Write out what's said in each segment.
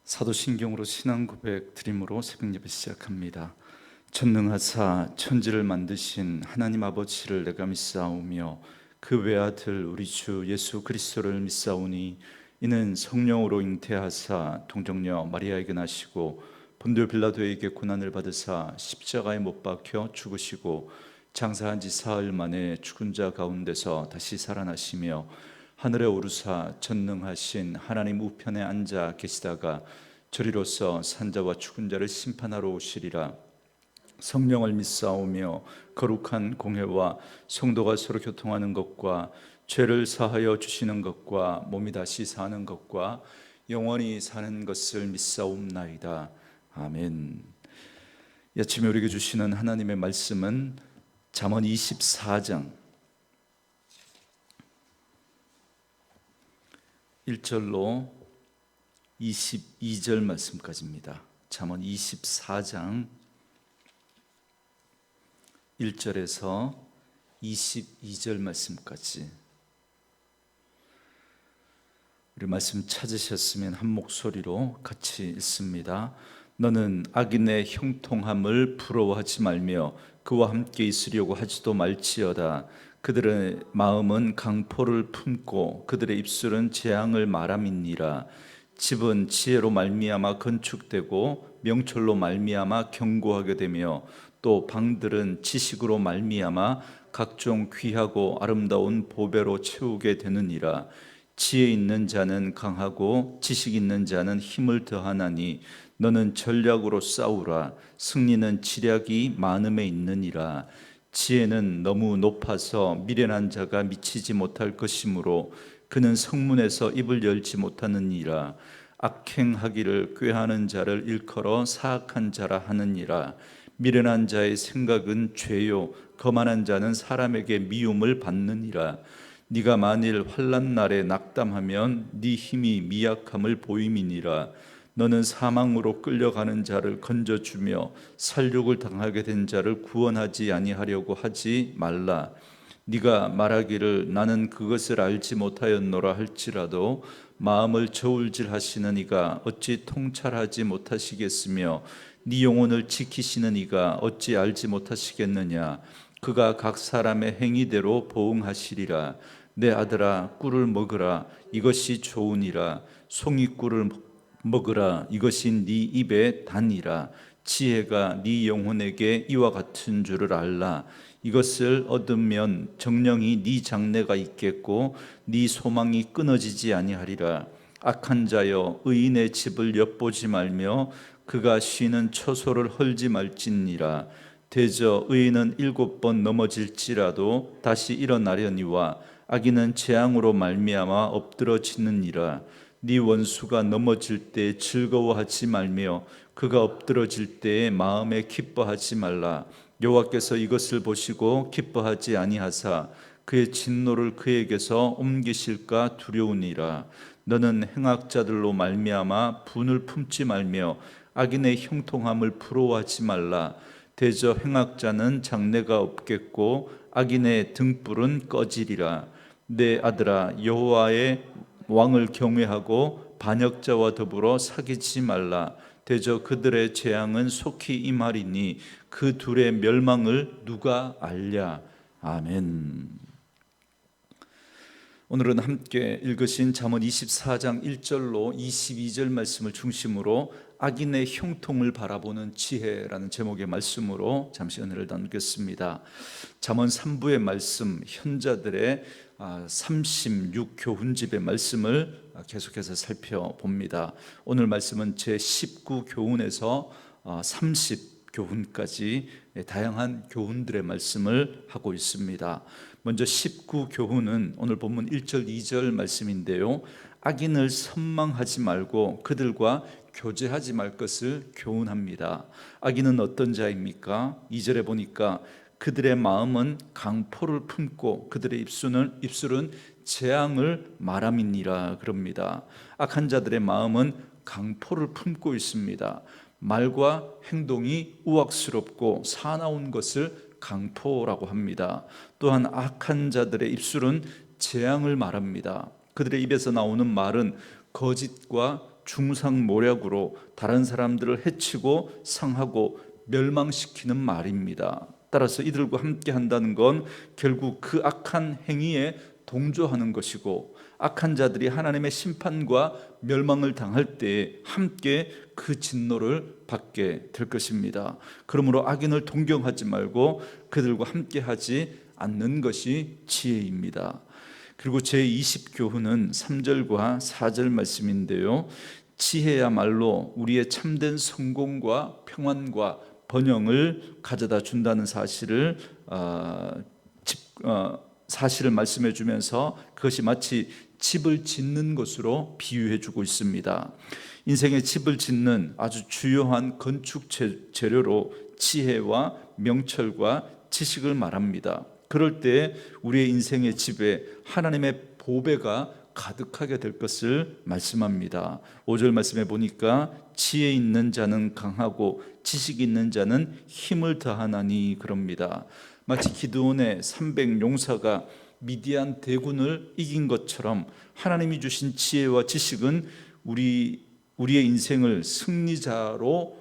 사도신경으로 신앙 고백 드림으로 새벽 예배 시작합니다. 전능하사 천지를 만드신 하나님 아버지를 내가 믿사오며 그 외아들 우리 주 예수 그리스도를 믿사오니 이는 성령으로 잉태하사 동정녀 마리아에게 나시고 본디오 빌라도에게 고난을 받으사 십자가에 못 박혀 죽으시고 장사한 지 사흘 만에 죽은 자 가운데서 다시 살아나시며 하늘에 오르사 전능하신 하나님 우편에 앉아 계시다가 저리로서 산자와 죽은 자를 심판하러 오시리라. 성령을 믿사오며 거룩한 공회와 성도가 서로 교통하는 것과 죄를 사하여 주시는 것과 몸이 다시 사는 것과 영원히 사는 것을 믿사옵나이다. 아멘. 이 아침에 우리에게 주시는 하나님의 말씀은 잠언 24장 1절로 22절 말씀까지입니다. 잠언 24장 1절에서 22절 말씀까지. 우리 말씀 찾으셨으면 한 목소리로 같이 읽습니다. 너는 악인의 형통함을 부러워하지 말며 그와 함께 있으려고 하지도 말지어다. 그들의 마음은 강포를 품고 그들의 입술은 재앙을 말함이니라. 집은 지혜로 말미암아 건축되고 명철로 말미암아 견고하게 되며 또 방들은 지식으로 말미암아 각종 귀하고 아름다운 보배로 채우게 되느니라. 지혜 있는 자는 강하고 지식 있는 자는 힘을 더하나니 너는 전략으로 싸우라. 승리는 지략이 많음에 있느니라. 지혜는 너무 높아서 미련한 자가 미치지 못할 것이므로 그는 성문에서 입을 열지 못하느니라. 악행하기를 꾀하는 자를 일컬어 사악한 자라 하느니라. 미련한 자의 생각은 죄요 거만한 자는 사람에게 미움을 받느니라. 네가 만일 환난 날에 낙담하면 네 힘이 미약함을 보임이니라. 너는 사망으로 끌려가는 자를 건져주며 살육을 당하게 된 자를 구원하지 아니하려고 하지 말라. 네가 말하기를 나는 그것을 알지 못하였노라 할지라도 마음을 저울질하시는 이가 어찌 통찰하지 못하시겠으며 네 영혼을 지키시는 이가 어찌 알지 못하시겠느냐. 그가 각 사람의 행위대로 보응하시리라. 내 아들아 꿀을 먹으라. 이것이 좋으니라. 송이꿀을 먹으라. 이것이 네 입의 단이라. 지혜가 네 영혼에게 이와 같은 줄을 알라. 이것을 얻으면 정령이 네 장래가 있겠고 네 소망이 끊어지지 아니하리라. 악한 자여 의인의 집을 엿보지 말며 그가 쉬는 처소를 헐지 말지니라. 대저 의인은 7번 넘어질지라도 다시 일어나려니와 악인은 재앙으로 말미암아 엎드러지느니라. 네 원수가 넘어질 때 즐거워하지 말며 그가 엎드러질 때에 마음에 기뻐하지 말라. 여호와께서 이것을 보시고 기뻐하지 아니하사 그의 진노를 그에게서 옮기실까 두려우니라. 너는 행악자들로 말미암아 분을 품지 말며 악인의 형통함을 부러워하지 말라. 대저 행악자는 장래가 없겠고 악인의 등불은 꺼지리라. 내 아들아 여호와의 왕을 경외하고 반역자와 더불어 사귀지 말라. 대저 그들의 재앙은 속히 임하리니 그 둘의 멸망을 누가 알랴. 아멘. 오늘은 함께 읽으신 잠언 24장 1절로 22절 말씀을 중심으로 악인의 형통을 바라보는 지혜라는 제목의 말씀으로 잠시 은혜를 나누겠습니다. 잠언 3부의 말씀, 현자들의 36교훈집의 말씀을 계속해서 살펴봅니다. 오늘 말씀은 제19교훈에서 30교훈까지 다양한 교훈들의 말씀을 하고 있습니다. 먼저 19교훈은 오늘 본문 1절 2절 말씀인데요, 악인을 선망하지 말고 그들과 교제하지 말 것을 교훈합니다. 악인은 어떤 자입니까? 2절에 보니까 그들의 마음은 강포를 품고 그들의 입술은 재앙을 말함이니라 그럽니다. 악한 자들의 마음은 강포를 품고 있습니다. 말과 행동이 우악스럽고 사나운 것을 강포라고 합니다. 또한 악한 자들의 입술은 재앙을 말합니다. 그들의 입에서 나오는 말은 거짓과 중상모략으로 다른 사람들을 해치고 상하고 멸망시키는 말입니다. 따라서 이들과 함께 한다는 건 결국 그 악한 행위에 동조하는 것이고, 악한 자들이 하나님의 심판과 멸망을 당할 때에 함께 그 진노를 받게 될 것입니다. 그러므로 악인을 동경하지 말고 그들과 함께 하지 않는 것이 지혜입니다. 그리고 제20교훈은 3절과 4절 말씀인데요, 지혜야말로 우리의 참된 성공과 평안과 번영을 가져다 준다는 사실을 말씀해 주면서 그것이 마치 집을 짓는 것으로 비유해 주고 있습니다. 인생의 집을 짓는 아주 주요한 건축 재료로 지혜와 명철과 지식을 말합니다. 그럴 때 우리의 인생의 집에 하나님의 보배가 가득하게 될 것을 말씀합니다. 5절 말씀해 보니까 지혜 있는 자는 강하고 지식 있는 자는 힘을 더하나니 그럽니다. 마치 기드온의 300 용사가 미디안 대군을 이긴 것처럼 하나님이 주신 지혜와 지식은 우리의 인생을 승리자로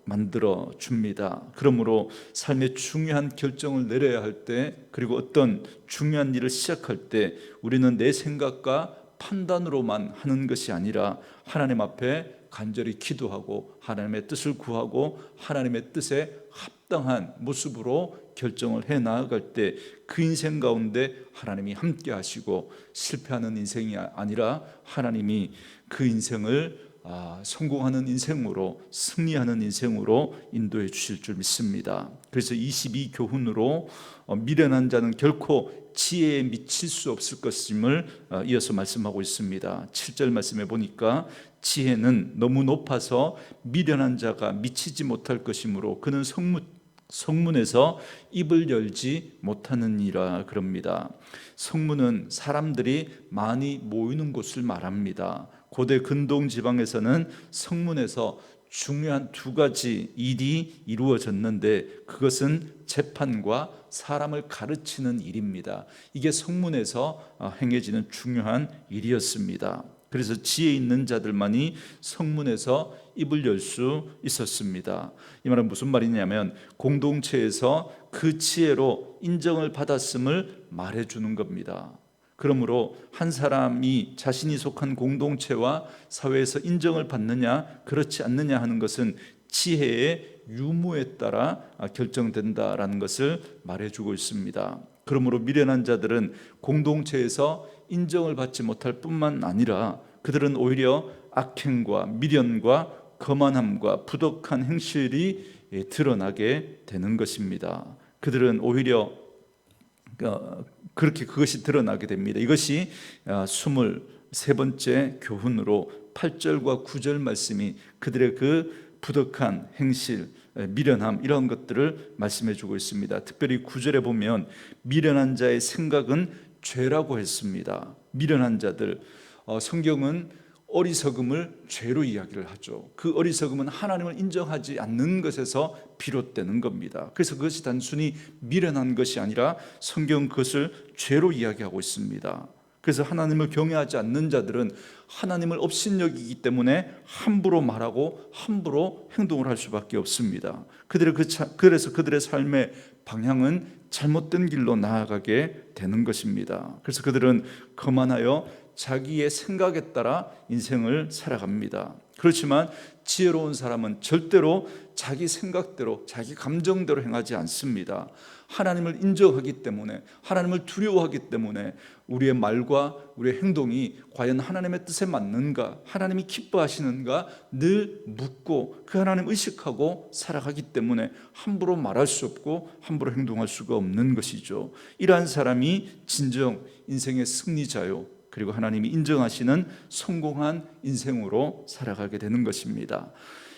만들어 줍니다. 그러므로 삶의 중요한 결정을 내려야 할 때, 그리고 어떤 중요한 일을 시작할 때 우리는 내 생각과 판단으로만 하는 것이 아니라 하나님 앞에 간절히 기도하고 하나님의 뜻을 구하고 하나님의 뜻에 합당한 모습으로 결정을 해 나아갈 때 그 인생 가운데 하나님이 함께 하시고 실패하는 인생이 아니라 하나님이 그 인생을 성공하는 인생으로, 승리하는 인생으로 인도해 주실 줄 믿습니다. 그래서 22교훈으로 미련한 자는 결코 지혜에 미칠 수 없을 것임을 이어서 말씀하고 있습니다. 7절 말씀해 보니까 지혜는 너무 높아서 미련한 자가 미치지 못할 것이므로 그는 성문에서 입을 열지 못하느니라 그럽니다. 성문은 사람들이 많이 모이는 곳을 말합니다. 고대 근동 지방에서는 성문에서 중요한 두 가지 일이 이루어졌는데 그것은 재판과 사람을 가르치는 일입니다. 이게 성문에서 행해지는 중요한 일이었습니다. 그래서 지혜 있는 자들만이 성문에서 입을 열 수 있었습니다. 이 말은 무슨 말이냐면 공동체에서 그 지혜로 인정을 받았음을 말해주는 겁니다. 그러므로 한 사람이 자신이 속한 공동체와 사회에서 인정을 받느냐 그렇지 않느냐 하는 것은 지혜의 유무에 따라 결정된다라는 것을 말해주고 있습니다. 그러므로 미련한 자들은 공동체에서 인정을 받지 못할 뿐만 아니라 그들은 오히려 악행과 미련과 거만함과 부덕한 행실이 드러나게 되는 것입니다. 그들은 오히려 그렇게 그것이 드러나게 됩니다. 이것이 23번째 교훈으로 8절과 9절 말씀이 그들의 그 부덕한 행실, 미련함 이런 것들을 말씀해 주고 있습니다. 특별히 9절에 보면 미련한 자의 생각은 죄라고 했습니다. 미련한 자들, 성경은 어리석음을 죄로 이야기를 하죠. 그 어리석음은 하나님을 인정하지 않는 것에서 비롯되는 겁니다. 그래서 그것이 단순히 미련한 것이 아니라 성경은 그것을 죄로 이야기하고 있습니다. 그래서 하나님을 경외하지 않는 자들은 하나님을 업신여기기 때문에 함부로 말하고 함부로 행동을 할 수밖에 없습니다. 그래서 그들의 삶의 방향은 잘못된 길로 나아가게 되는 것입니다. 그래서 그들은 거만하여 자기의 생각에 따라 인생을 살아갑니다. 그렇지만 지혜로운 사람은 절대로 자기 생각대로 자기 감정대로 행하지 않습니다. 하나님을 인정하기 때문에, 하나님을 두려워하기 때문에 우리의 말과 우리의 행동이 과연 하나님의 뜻에 맞는가, 하나님이 기뻐하시는가 늘 묻고 그 하나님 의식하고 살아가기 때문에 함부로 말할 수 없고 함부로 행동할 수가 없는 것이죠. 이러한 사람이 진정 인생의 승리자요, 그리고 하나님이 인정하시는 성공한 인생으로 살아가게 되는 것입니다.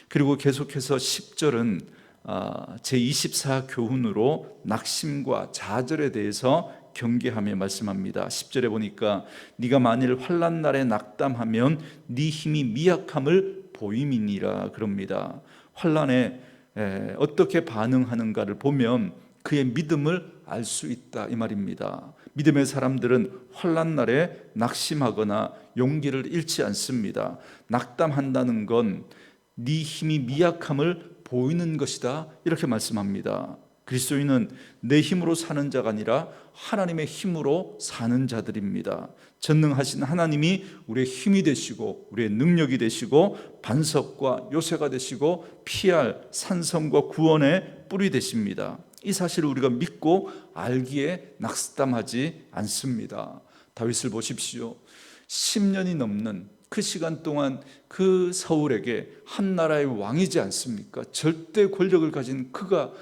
그리고 계속해서 10절은 제24교훈으로 낙심과 좌절에 대해서 경계하며 말씀합니다. 10절에 보니까 네가 만일 환난 날에 낙담하면 네 힘이 미약함을 보임이니라 그럽니다. 환난에 어떻게 반응하는가를 보면 그의 믿음을 알 수 있다 이 말입니다. 믿음의 사람들은 환난 날에 낙심하거나 용기를 잃지 않습니다. 낙담한다는 건 네 힘이 미약함을 보이는 것이다, 이렇게 말씀합니다. 그리스도인은 내 힘으로 사는 자가 아니라 하나님의 힘으로 사는 자들입니다. 전능하신 하나님이 우리의 힘이 되시고 우리의 능력이 되시고 반석과 요새가 되시고 피할 산성과 구원의 뿔이 되십니다. 이 사실을 우리가 믿고 알기에 낙담하지 않습니다. 다윗을 보십시오. 10년이 넘는 그 시간 동안 그 사울에게 한 나라의 왕이지 않습니까? 절대 권력을 가진 그가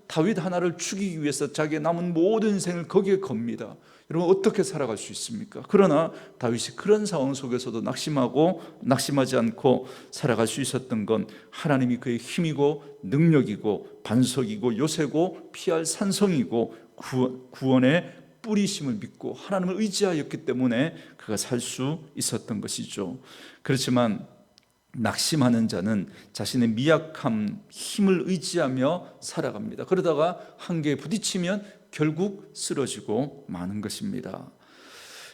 다윗 하나를 죽이기 위해서 자기의 남은 모든 인생을 거기에 겁니다. 여러분, 어떻게 살아갈 수 있습니까? 그러나 다윗이 그런 상황 속에서도 낙심하지 않고 살아갈 수 있었던 건 하나님이 그의 힘이고 능력이고 반석이고 요새고 피할 산성이고 구원의 뿌리심을 믿고 하나님을 의지하였기 때문에 그가 살 수 있었던 것이죠. 그렇지만 낙심하는 자는 자신의 미약함, 힘을 의지하며 살아갑니다. 그러다가 한계에 부딪히면 결국 쓰러지고 마는 것입니다.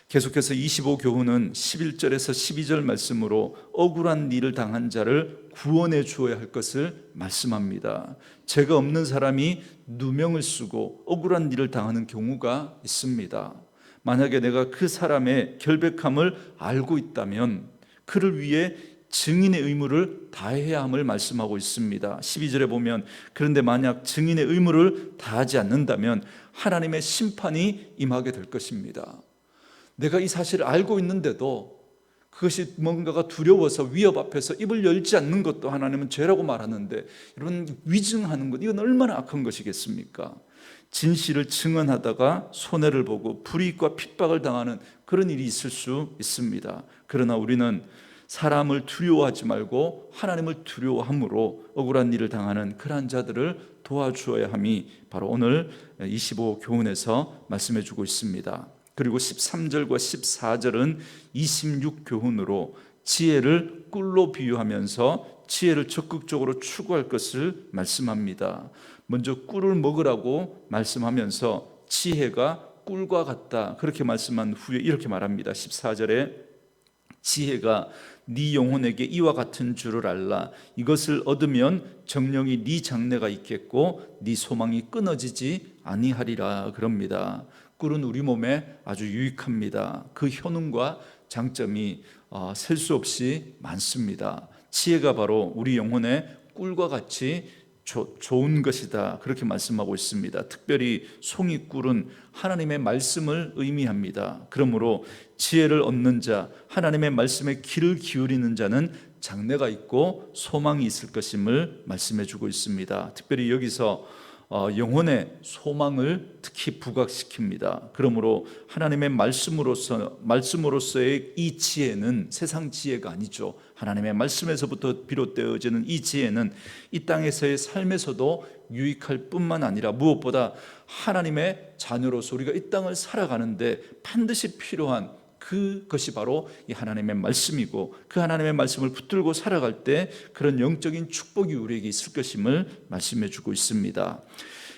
계속해서 25교훈은 11절에서 12절 말씀으로 억울한 일을 당한 자를 구원해 주어야 할 것을 말씀합니다. 죄가 없는 사람이 누명을 쓰고 억울한 일을 당하는 경우가 있습니다. 만약에 내가 그 사람의 결백함을 알고 있다면 그를 위해 증인의 의무를 다해야 함을 말씀하고 있습니다. 12절에 보면 그런데 만약 증인의 의무를 다하지 않는다면 하나님의 심판이 임하게 될 것입니다. 내가 이 사실을 알고 있는데도 그것이 뭔가가 두려워서 위협 앞에서 입을 열지 않는 것도 하나님은 죄라고 말하는데, 여러분, 위증하는 것, 이건 얼마나 악한 것이겠습니까? 진실을 증언하다가 손해를 보고 불이익과 핍박을 당하는 그런 일이 있을 수 있습니다. 그러나 우리는 사람을 두려워하지 말고 하나님을 두려워함으로 억울한 일을 당하는 그러한 자들을 도와주어야 함이 바로 오늘 25교훈에서 말씀해 주고 있습니다. 그리고 13절과 14절은 26교훈으로 지혜를 꿀로 비유하면서 지혜를 적극적으로 추구할 것을 말씀합니다. 먼저 꿀을 먹으라고 말씀하면서 지혜가 꿀과 같다, 그렇게 말씀한 후에 이렇게 말합니다. 14절에 지혜가 네 영혼에게 이와 같은 줄을 알라. 이것을 얻으면 정령이 네 장래가 있겠고 네 소망이 끊어지지 아니하리라, 그럽니다. 꿀은 우리 몸에 아주 유익합니다. 그 효능과 장점이 셀 수 없이 많습니다. 지혜가 바로 우리 영혼의 꿀과 같이 좋은 것이다, 그렇게 말씀하고 있습니다. 특별히 송이꿀은 하나님의 말씀을 의미합니다. 그러므로 지혜를 얻는 자, 하나님의 말씀에 귀를 기울이는 자는 장래가 있고 소망이 있을 것임을 말씀해 주고 있습니다. 특별히 여기서 영혼의 소망을 특히 부각시킵니다. 그러므로 하나님의 말씀으로서의 이 지혜는 세상 지혜가 아니죠. 하나님의 말씀에서부터 비롯되어지는 이 지혜는 이 땅에서의 삶에서도 유익할 뿐만 아니라 무엇보다 하나님의 자녀로서 우리가 이 땅을 살아가는데 반드시 필요한 그것이 바로 이 하나님의 말씀이고, 그 하나님의 말씀을 붙들고 살아갈 때 그런 영적인 축복이 우리에게 있을 것임을 말씀해 주고 있습니다.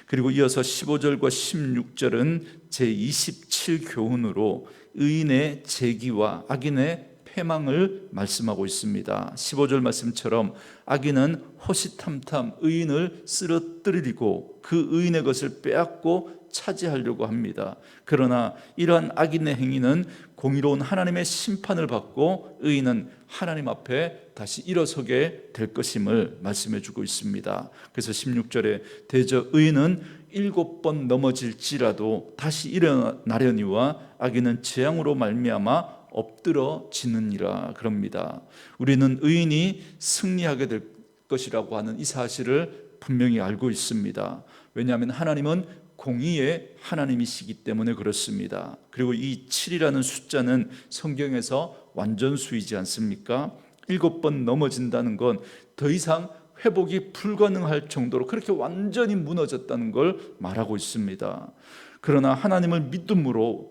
그리고 이어서 15절과 16절은 제27교훈으로 의인의 재기와 악인의 패망을 말씀하고 있습니다. 15절 말씀처럼 악인은 호시탐탐 의인을 쓰러뜨리고 그 의인의 것을 빼앗고 차지하려고 합니다. 그러나 이러한 악인의 행위는 공의로운 하나님의 심판을 받고 의인은 하나님 앞에 다시 일어서게 될 것임을 말씀해 주고 있습니다. 그래서 16절에 대저 의인은 7번 넘어질지라도 다시 일어나려니와 악인은 재앙으로 말미암아 엎드러지느니라, 그럽니다. 우리는 의인이 승리하게 될 것이라고 하는 이 사실을 분명히 알고 있습니다. 왜냐하면 하나님은 공의의 하나님이시기 때문에 그렇습니다. 그리고 이 7이라는 숫자는 성경에서 완전수이지 않습니까? 7번 넘어진다는 건 더 이상 회복이 불가능할 정도로 그렇게 완전히 무너졌다는 걸 말하고 있습니다. 그러나 하나님을 믿음으로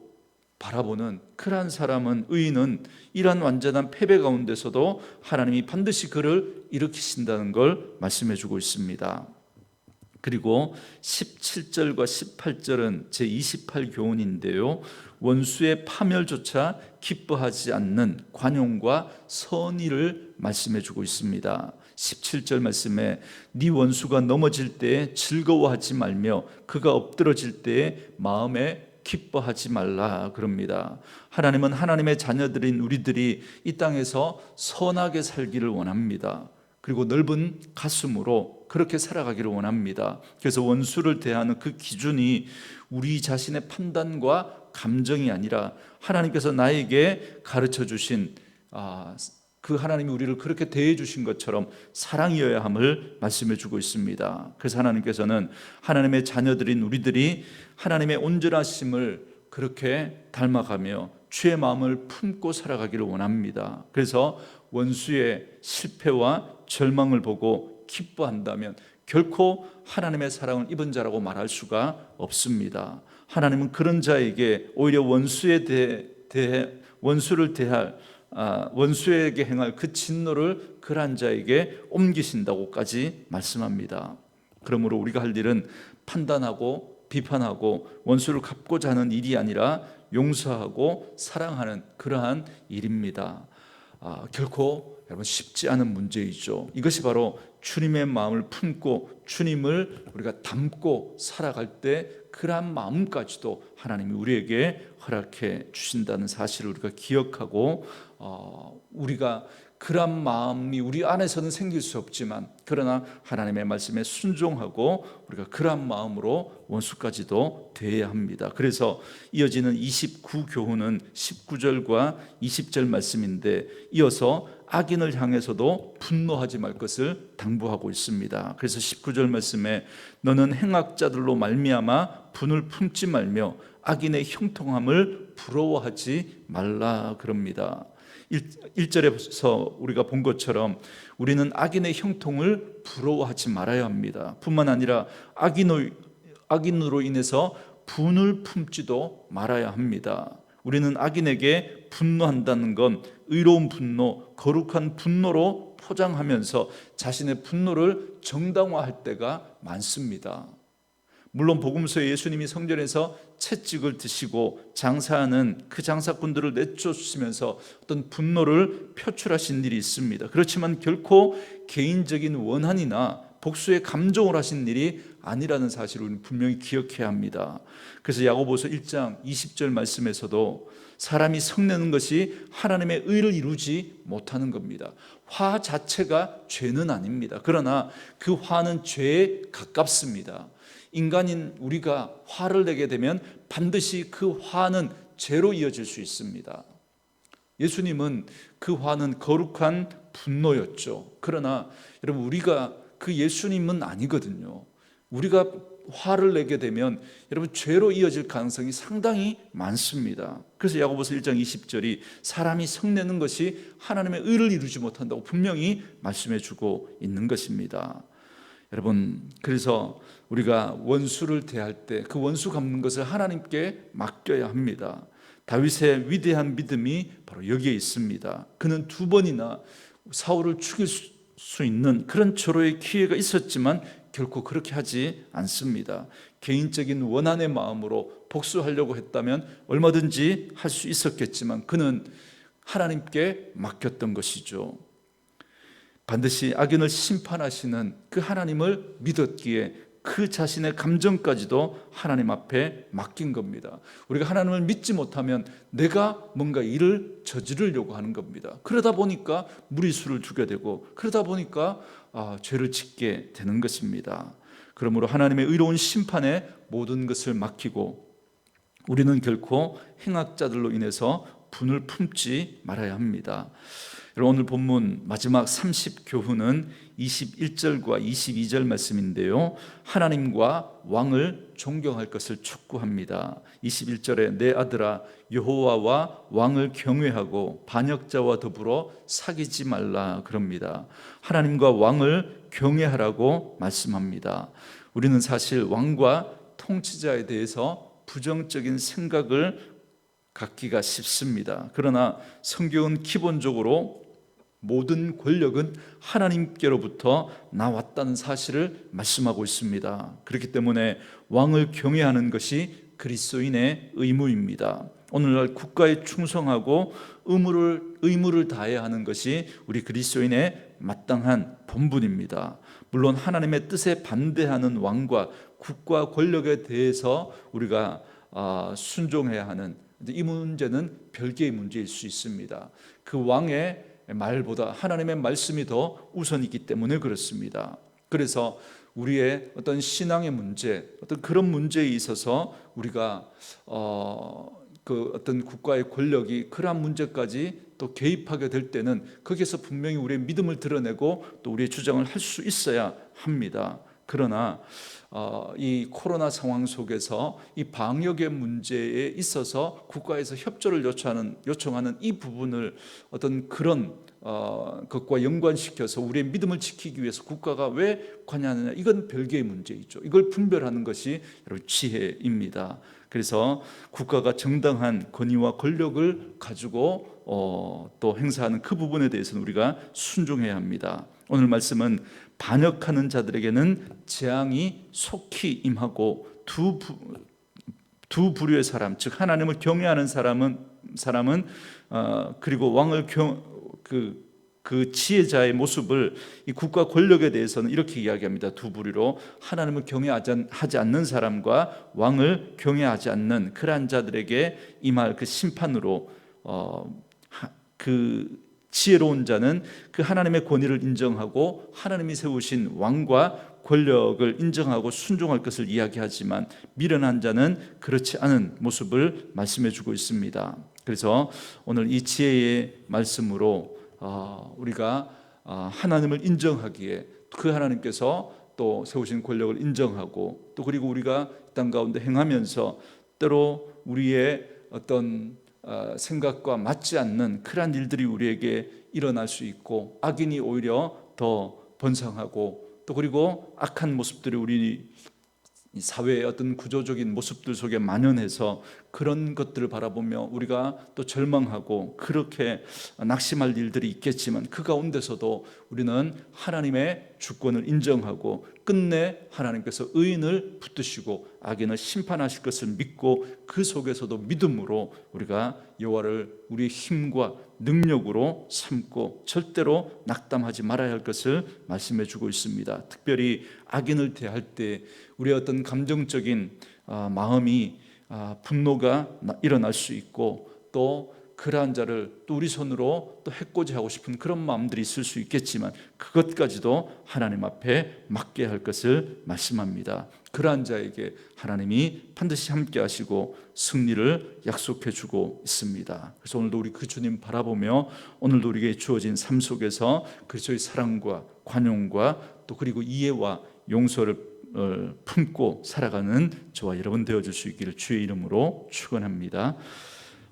바라보는 그러한 사람은, 의인은 이러한 완전한 패배 가운데서도 하나님이 반드시 그를 일으키신다는 걸 말씀해 주고 있습니다. 그리고 17절과 18절은 제28교훈인데요. 원수의 파멸조차 기뻐하지 않는 관용과 선의를 말씀해 주고 있습니다. 17절 말씀에 네 원수가 넘어질 때에 즐거워하지 말며 그가 엎드러질 때에 마음에 기뻐하지 말라 그럽니다. 하나님은 하나님의 자녀들인 우리들이 이 땅에서 선하게 살기를 원합니다. 그리고 넓은 가슴으로 그렇게 살아가기를 원합니다. 그래서 원수를 대하는 그 기준이 우리 자신의 판단과 감정이 아니라 하나님께서 나에게 가르쳐 주신 그 하나님이 우리를 그렇게 대해 주신 것처럼 사랑이어야 함을 말씀해 주고 있습니다. 그래서 하나님께서는 하나님의 자녀들인 우리들이 하나님의 온전하심을 그렇게 닮아가며 주의 마음을 품고 살아가기를 원합니다. 그래서 원수의 실패와 절망을 보고 기뻐한다면 결코 하나님의 사랑을 입은 자라고 말할 수가 없습니다. 하나님은 그런 자에게 오히려 원수에게 행할 그 진노를 그러한 자에게 옮기신다고까지 말씀합니다. 그러므로 우리가 할 일은 판단하고 비판하고 원수를 갚고자 하는 일이 아니라 용서하고 사랑하는 그러한 일입니다. 결코 여러분 쉽지 않은 문제이죠. 이것이 바로 주님의 마음을 품고 주님을 우리가 담고 살아갈 때 그러한 마음까지도 하나님이 우리에게 허락해 주신다는 사실을 우리가 기억하고 우리가 그러한 마음이 우리 안에서는 생길 수 없지만 그러나 하나님의 말씀에 순종하고 우리가 그러한 마음으로 원수까지도 대해야 합니다. 그래서 이어지는 29교훈은 19절과 20절 말씀인데 이어서 악인을 향해서도 분노하지 말 것을 당부하고 있습니다. 그래서 19절 말씀에 너는 행악자들로 말미암아 분을 품지 말며 악인의 형통함을 부러워하지 말라 그럽니다. 1절에서 우리가 본 것처럼 우리는 악인의 형통을 부러워하지 말아야 합니다. 뿐만 아니라 악인으로 인해서 분을 품지도 말아야 합니다. 우리는 악인에게 분노한다는 건 의로운 분노, 거룩한 분노로 포장하면서 자신의 분노를 정당화할 때가 많습니다. 물론 복음서에 예수님이 성전에서 채찍을 드시고 장사하는 그 장사꾼들을 내쫓으면서 어떤 분노를 표출하신 일이 있습니다. 그렇지만 결코 개인적인 원한이나 복수의 감정을 하신 일이 아니라는 사실을 우리는 분명히 기억해야 합니다. 그래서 야고보서 1장 20절 말씀에서도 사람이 성내는 것이 하나님의 의를 이루지 못하는 겁니다. 화 자체가 죄는 아닙니다. 그러나 그 화는 죄에 가깝습니다. 인간인 우리가 화를 내게 되면 반드시 그 화는 죄로 이어질 수 있습니다. 예수님은 그 화는 거룩한 분노였죠. 그러나 여러분 우리가 그 예수님은 아니거든요. 우리가 화를 내게 되면 여러분 죄로 이어질 가능성이 상당히 많습니다. 그래서 야고보서 1장 20절이 사람이 성내는 것이 하나님의 의를 이루지 못한다고 분명히 말씀해 주고 있는 것입니다. 여러분 그래서 우리가 원수를 대할 때 그 원수 갚는 것을 하나님께 맡겨야 합니다. 다윗의 위대한 믿음이 바로 여기에 있습니다. 그는 2번이나 사울을 죽일 수 있는 그런 절호의 기회가 있었지만 결코 그렇게 하지 않습니다. 개인적인 원한의 마음으로 복수하려고 했다면 얼마든지 할 수 있었겠지만 그는 하나님께 맡겼던 것이죠. 반드시 악인을 심판하시는 그 하나님을 믿었기에 그 자신의 감정까지도 하나님 앞에 맡긴 겁니다. 우리가 하나님을 믿지 못하면 내가 뭔가 일을 저지르려고 하는 겁니다. 그러다 보니까 무리수를 주게 되고 그러다 보니까 죄를 짓게 되는 것입니다. 그러므로 하나님의 의로운 심판에 모든 것을 맡기고 우리는 결코 행악자들로 인해서 분을 품지 말아야 합니다. 여러분 오늘 본문 마지막 30교훈은 21절과 22절 말씀인데요. 하나님과 왕을 존경할 것을 촉구합니다. 21절에 내 아들아 여호와와 왕을 경외하고 반역자와 더불어 사귀지 말라 그럽니다. 하나님과 왕을 경외하라고 말씀합니다. 우리는 사실 왕과 통치자에 대해서 부정적인 생각을 갖기가 쉽습니다. 그러나 성경은 기본적으로 모든 권력은 하나님께로부터 나왔다는 사실을 말씀하고 있습니다. 그렇기 때문에 왕을 경외하는 것이 그리스도인의 의무입니다. 오늘날 국가에 충성하고 의무를 다해야 하는 것이 우리 그리스도인의 마땅한 본분입니다. 물론 하나님의 뜻에 반대하는 왕과 국가 권력에 대해서 우리가 순종해야 하는, 이 문제는 별개의 문제일 수 있습니다. 그 왕의 말보다 하나님의 말씀이 더 우선이기 때문에 그렇습니다. 그래서 우리의 어떤 신앙의 문제, 어떤 그런 문제에 있어서 우리가 그 어떤 국가의 권력이 그러한 문제까지 또 개입하게 될 때는 거기에서 분명히 우리의 믿음을 드러내고 또 우리의 주장을 할 수 있어야 합니다. 그러나 이 코로나 상황 속에서 이 방역의 문제에 있어서 국가에서 협조를 요청하는 이 부분을 어떤 그런 것과 연관시켜서 우리의 믿음을 지키기 위해서 국가가 왜 관여하느냐, 이건 별개의 문제이죠. 이걸 분별하는 것이 여러분 지혜입니다. 그래서 국가가 정당한 권위와 권력을 가지고 또 행사하는 그 부분에 대해서는 우리가 순종해야 합니다. 오늘 말씀은 반역하는 자들에게는 재앙이 속히 임하고 두 부류의 사람, 즉 하나님을 경외하는 사람은 그리고 왕을 그 지혜자의 모습을 이 국가 권력에 대해서는 이렇게 이야기합니다. 두 부류로, 하나님을 경외하지 않는 사람과 왕을 경외하지 않는 그러한 자들에게 임할 그 심판으로, 그 지혜로운 자는 그 하나님의 권위를 인정하고 하나님이 세우신 왕과 권력을 인정하고 순종할 것을 이야기하지만, 미련한 자는 그렇지 않은 모습을 말씀해 주고 있습니다. 그래서 오늘 이 지혜의 말씀으로 우리가 하나님을 인정하기에, 그 하나님께서 또 세우신 권력을 인정하고, 또 그리고 우리가 땅 가운데 행하면서 때로 우리의 어떤 생각과 맞지 않는 그러한 일들이 우리에게 일어날 수 있고, 악인이 오히려 더 번성하고, 또 그리고 악한 모습들이 우리 사회의 어떤 구조적인 모습들 속에 만연해서 그런 것들을 바라보며 우리가 또 절망하고 그렇게 낙심할 일들이 있겠지만, 그 가운데서도 우리는 하나님의 주권을 인정하고 끝내 하나님께서 의인을 붙드시고 악인을 심판하실 것을 믿고, 그 속에서도 믿음으로 우리가 여호와를 우리의 힘과 능력으로 삼고 절대로 낙담하지 말아야 할 것을 말씀해 주고 있습니다. 특별히 악인을 대할 때 우리의 어떤 감정적인 마음이 분노가 일어날 수 있고, 또 그러한 자를 또 우리 손으로 또 해코지하고 싶은 그런 마음들이 있을 수 있겠지만, 그것까지도 하나님 앞에 맡겨야 할 것을 말씀합니다. 그러한 자에게 하나님이 반드시 함께 하시고 승리를 약속해 주고 있습니다. 그래서 오늘도 우리 그 주님 바라보며, 오늘도 우리에게 주어진 삶 속에서 그리스도의 사랑과 관용과 또 그리고 이해와 용서를 품고 살아가는 저와 여러분 되어줄 수 있기를 주의 이름으로 축원합니다.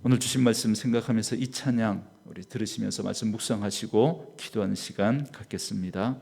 오늘 주신 말씀 생각하면서 이 찬양 우리 들으시면서 말씀 묵상하시고 기도하는 시간 갖겠습니다.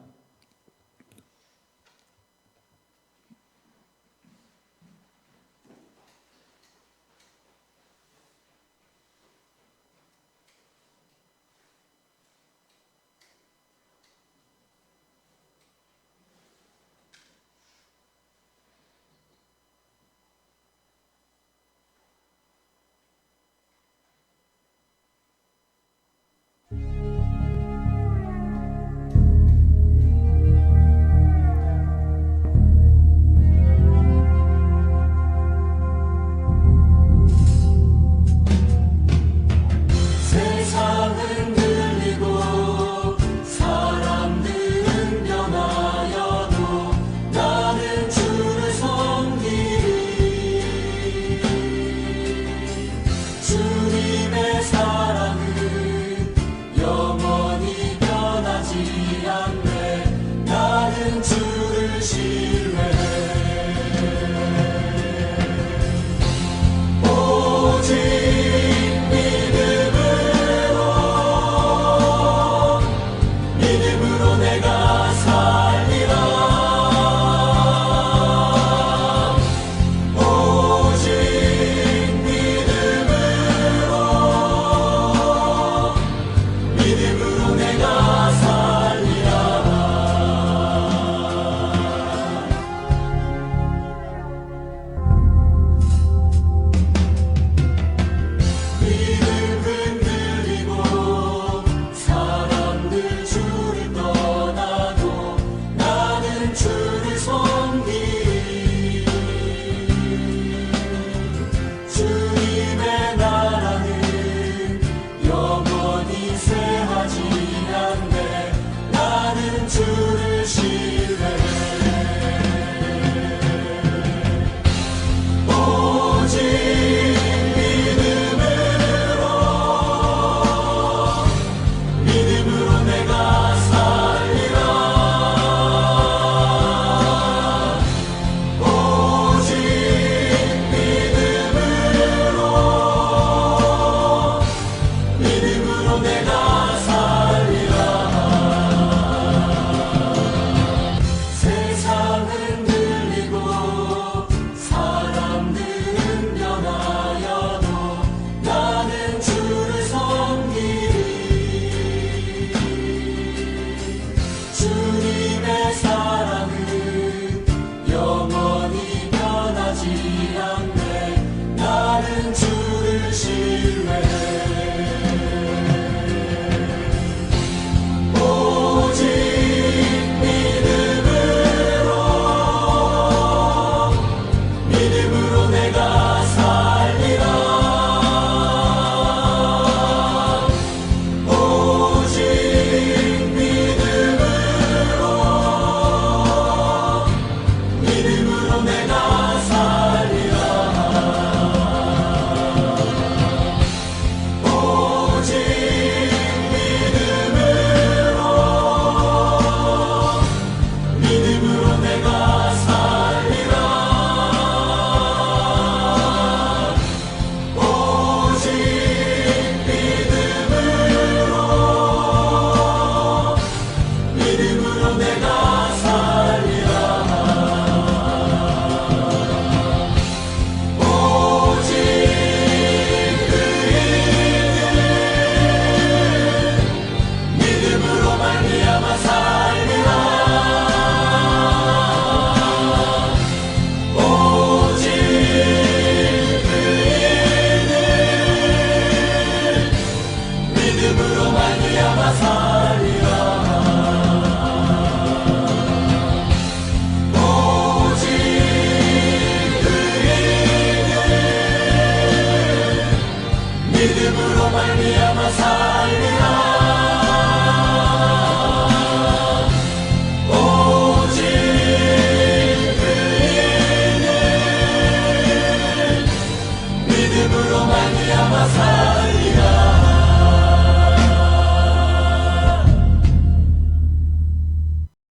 말미암아 살리라